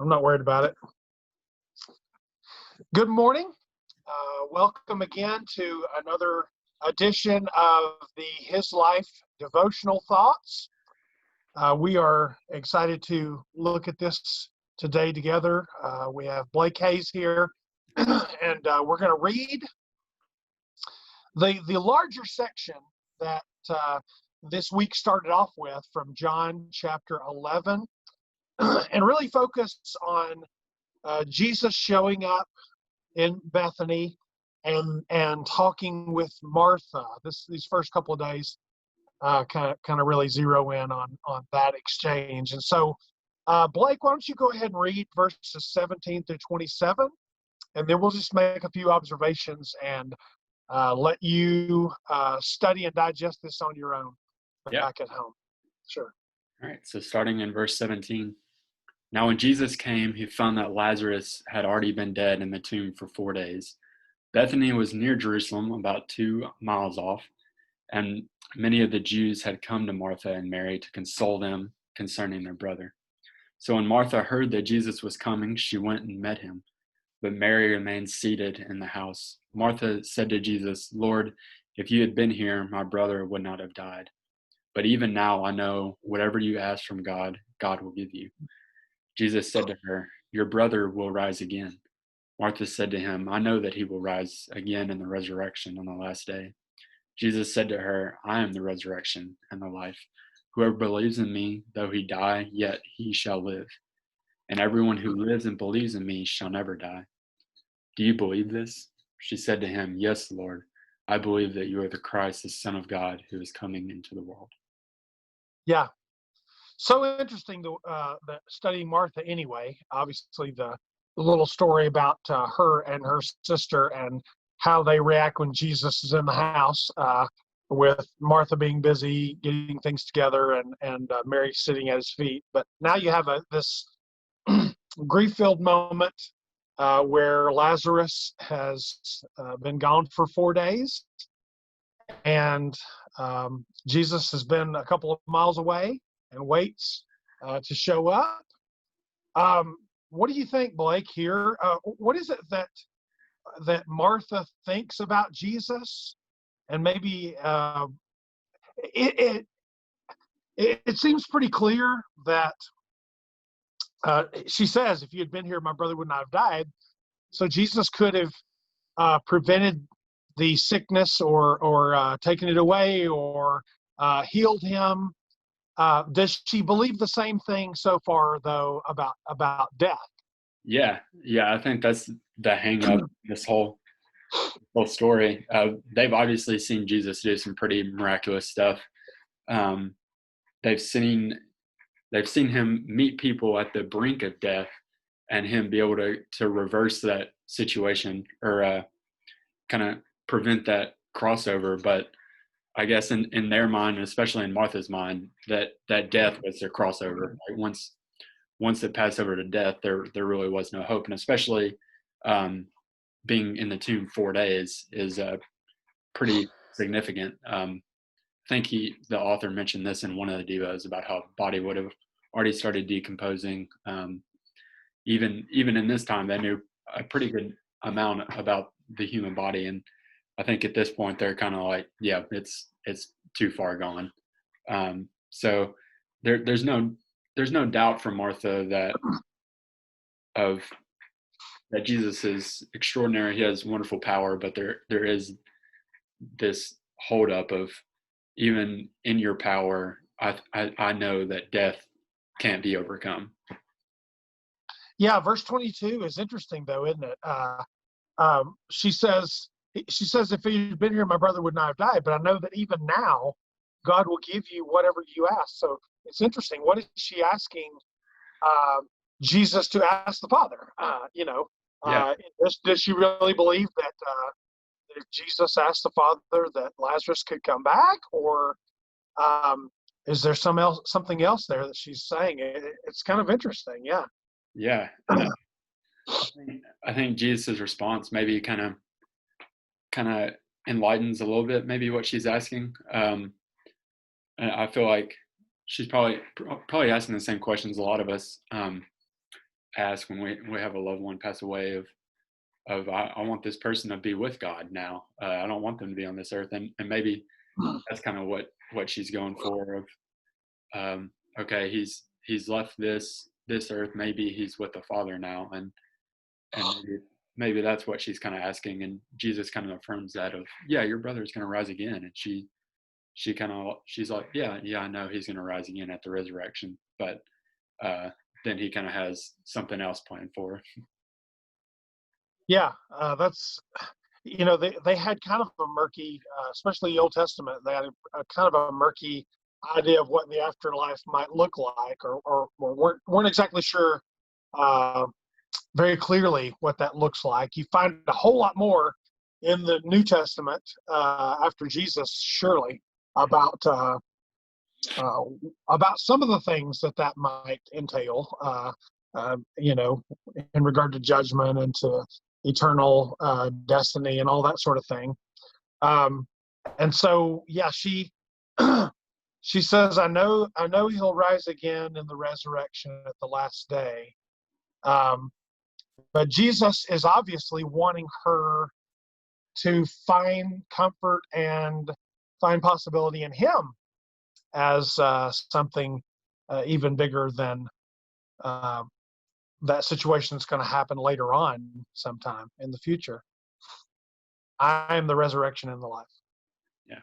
I'm not worried about it. Good morning. Welcome again to another edition of the His Life devotional thoughts. We are excited to look at this today together. We have Blake Hayes here, and we're going to read the larger section that this week started off with from John chapter 11, and really focus on Jesus showing up in Bethany and talking with Martha. These first couple of days kind of really zero in on that exchange. And so, Blake, why don't you go ahead and read verses 17 through 27, and then we'll just make a few observations and let you study and digest this on your own back at home. Sure. All right, so starting in verse 17. Now when Jesus came, he found that Lazarus had already been dead in the tomb for 4 days. Bethany was near Jerusalem, about 2 miles off, and many of the Jews had come to Martha and Mary to console them concerning their brother. So when Martha heard that Jesus was coming, she went and met him, but Mary remained seated in the house. Martha said to Jesus, "Lord, if you had been here, my brother would not have died. But even now I know whatever you ask from God, God will give you." Jesus said to her, "Your brother will rise again." Martha said to him, "I know that he will rise again in the resurrection on the last day." Jesus said to her, "I am the resurrection and the life. Whoever believes in me, though he die, yet he shall live. And everyone who lives and believes in me shall never die. Do you believe this?" She said to him, "Yes, Lord. I believe that you are the Christ, the Son of God, who is coming into the world." Yeah. So interesting that studying Martha anyway. Obviously, the little story about her and her sister and how they react when Jesus is in the house, with Martha being busy getting things together and Mary sitting at his feet. But now you have this grief-filled moment where Lazarus has been gone for 4 days, and Jesus has been a couple of miles away and waits to show up. What do you think, Blake, here? What is it that Martha thinks about Jesus? And maybe it seems pretty clear that she says, "If you had been here, my brother would not have died." So Jesus could have prevented the sickness or taken it away or healed him. Does she believe the same thing so far, though, about death? Yeah, I think that's the hang up this whole story. They've obviously seen Jesus do some pretty miraculous stuff. They've seen him meet people at the brink of death and him be able to reverse that situation or kind of prevent that crossover. But I guess in their mind, and especially in Martha's mind, that death was their crossover. Like once it passed over to death, there really was no hope. And especially being in the tomb 4 days is pretty significant. I think the author mentioned this in one of the devos about how body would have already started decomposing. Even in this time, they knew a pretty good amount about the human body, and I think at this point they're kind of like, yeah, it's too far gone. So there's no doubt from Martha that Jesus is extraordinary. He has wonderful power, but there is this hold up of, even in your power, I know that death can't be overcome. Yeah, verse 22 is interesting, though, isn't it? She says, "If he had been here, my brother would not have died. But I know that even now, God will give you whatever you ask." So it's interesting. What is she asking Jesus to ask the Father? Does she really believe that Jesus asked the Father that Lazarus could come back, or is there something else there that she's saying? It's kind of interesting. Yeah. Yeah. I think Jesus' response maybe kind of enlightens a little bit maybe what she's asking. And I feel like she's probably asking the same questions a lot of us ask when we have a loved one pass away of I want this person to be with God now. I don't want them to be on this earth, and maybe that's kind of what she's going for. Of okay, he's left this earth. Maybe he's with the Father now, and maybe that's what she's kind of asking. And Jesus kind of affirms that of yeah, your brother's going to rise again, and she's like yeah, I know he's going to rise again at the resurrection, but then he kind of has something else planned for her. Yeah, that's they had kind of a murky, especially the Old Testament. They had a kind of a murky idea of what the afterlife might look like, or weren't exactly sure uh, very clearly what that looks like. You find a whole lot more in the New Testament after Jesus, surely, about uh, about some of the things that might entail. In regard to judgment and to eternal destiny and all that sort of thing. Um, and so, yeah, she says, I know he'll rise again in the resurrection at the last day. Um, but Jesus is obviously wanting her to find comfort and find possibility in him as something even bigger than uh, that situation is going to happen later on sometime in the future. I am the resurrection and the life. Yeah,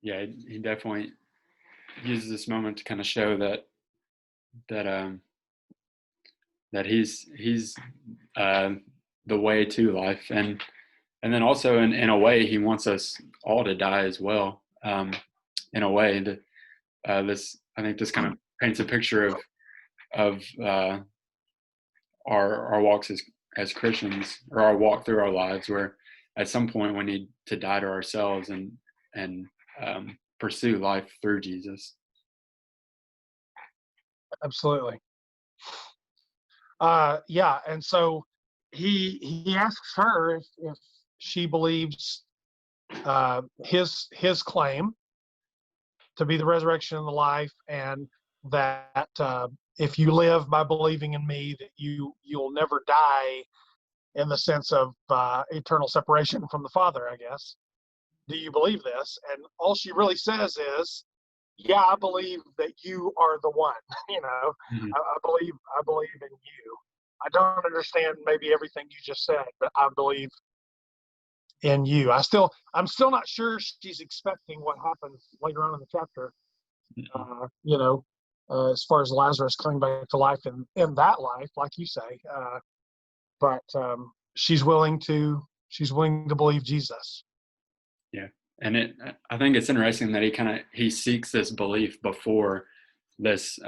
yeah, he definitely uses this moment to kind of show that that he's uh, the way to life, and then also in a way he wants us all to die as well. In a way, that this I think this kind of paints a picture of our walks as Christians, or our walk through our lives, where at some point we need to die to ourselves and pursue life through Jesus. Absolutely. Yeah, and so he asks her if she believes his claim to be the resurrection and the life, and that if you live by believing in me, that you'll never die in the sense of eternal separation from the Father, I guess. Do you believe this? And all she really says is, yeah, I believe that you are the one. Mhm. I believe in you. I don't understand maybe everything you just said, but I believe in you. I'm still not sure she's expecting what happens later on in the chapter. As far as Lazarus coming back to life in that life, like you say, but she's willing to believe Jesus. Yeah, and I think it's interesting that he seeks this belief before this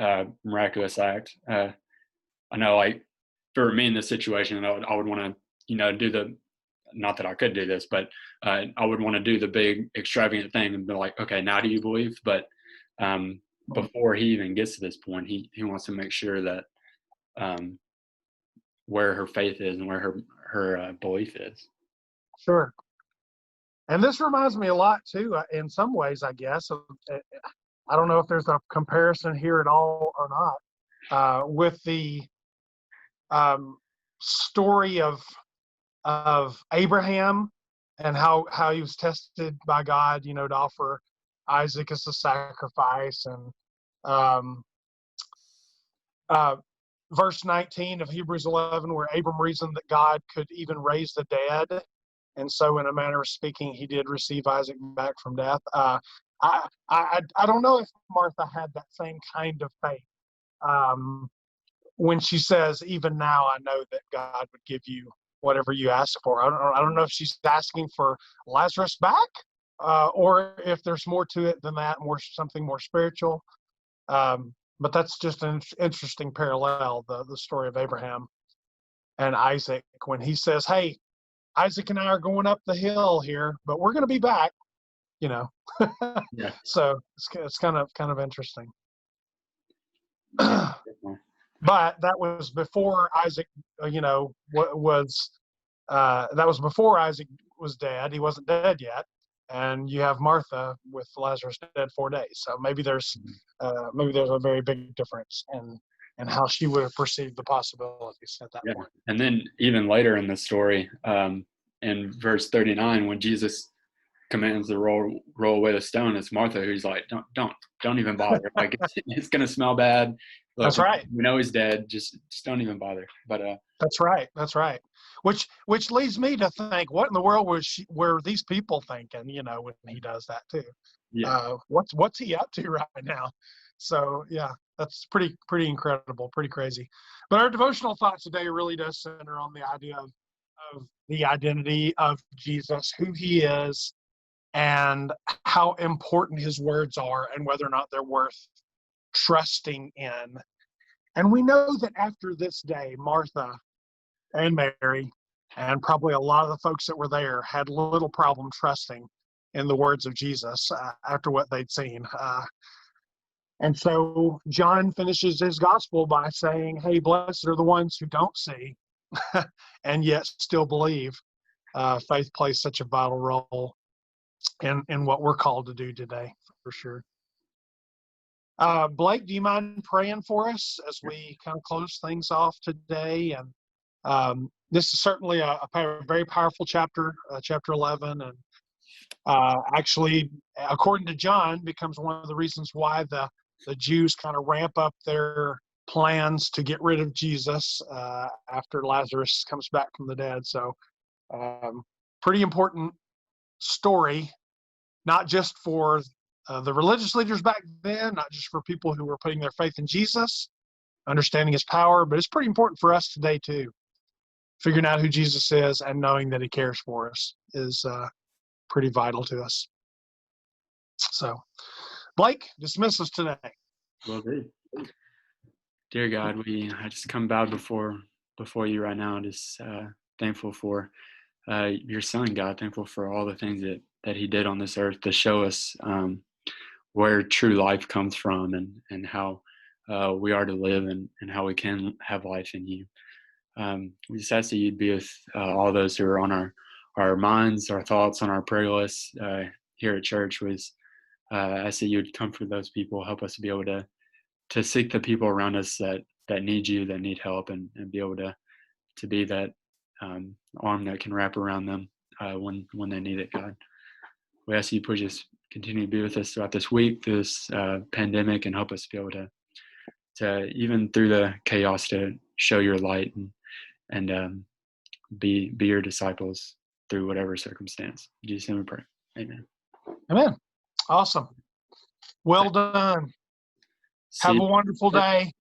miraculous act. I know, like for me in this situation, I would want to, do the, not that I could do this, but I would want to do the big extravagant thing and be like, okay, now do you believe? But before he even gets to this point, he wants to make sure that um, where her faith is and where her belief is. Sure. And this reminds me a lot too, in some ways, I guess. I don't know if there's a comparison here at all or not, with the story of Abraham and how he was tested by God, to offer Isaac as a sacrifice, and um, uh, verse 19 of Hebrews 11, where Abram reasoned that God could even raise the dead, and so in a manner of speaking, he did receive Isaac back from death. I don't know if Martha had that same kind of faith. Um, when she says, even now I know that God would give you whatever you ask for. I don't know if she's asking for Lazarus back, or if there's more to it than that, something more spiritual. But that's just an interesting parallel, the story of Abraham and Isaac, when he says, hey, Isaac and I are going up the hill here, but we're going to be back, you know. Yeah. So it's kind of interesting. Yeah. But that was before Isaac, that was before Isaac was dead. He wasn't dead yet, and you have Martha with Lazarus dead 4 days. So maybe there's a very big difference and how she would have perceived the possibilities at that Yeah. point. And then even later in the story, in verse 39, when Jesus commands to roll away the stone, it's Martha who's like, don't even bother. Like it's gonna smell bad. Look, That's right. we know he's dead. Just don't even bother. But That's right. That's right. Which leads me to think, what in the world were these people thinking? When he does that too. yeah, What's he up to right now? So yeah, that's pretty incredible, pretty crazy. But our devotional thought today really does center on the idea of the identity of Jesus, who he is, and how important his words are, and whether or not they're worth trusting in. And we know that after this day, Martha and Mary, and probably a lot of the folks that were there, had little problem trusting in the words of Jesus after what they'd seen. And so John finishes his gospel by saying, hey, blessed are the ones who don't see and yet still believe. Faith plays such a vital role in what we're called to do today, for sure. Blake, do you mind praying for us as we kind of close things off today? And this is certainly a very powerful chapter, chapter 11, and actually, according to John, becomes one of the reasons why the Jews kind of ramp up their plans to get rid of Jesus after Lazarus comes back from the dead. So, pretty important story, not just for the religious leaders back then, not just for people who were putting their faith in Jesus, understanding his power, but it's pretty important for us today too. Figuring out who Jesus is and knowing that he cares for us is pretty vital to us. So, Blake, dismiss us today. will do. Dear God, I just come bowed before you right now, just thankful for your son, God, thankful for all the things that he did on this earth to show us where true life comes from, and how we are to live, and how we can have life in you. We just ask that you'd be with all those who are on our minds, our thoughts, on our prayer lists here at church. Was ask that you'd comfort those people, help us to be able to seek the people around us that need you, that need help, and be able to be that arm that can wrap around them when they need it, God. We ask you just continue to be with us throughout this week, this pandemic, and help us be able to even through the chaos to show your light and be your disciples through whatever circumstance. In Jesus' name we pray. Amen. Amen. Awesome. Well done. See Have you. a wonderful day.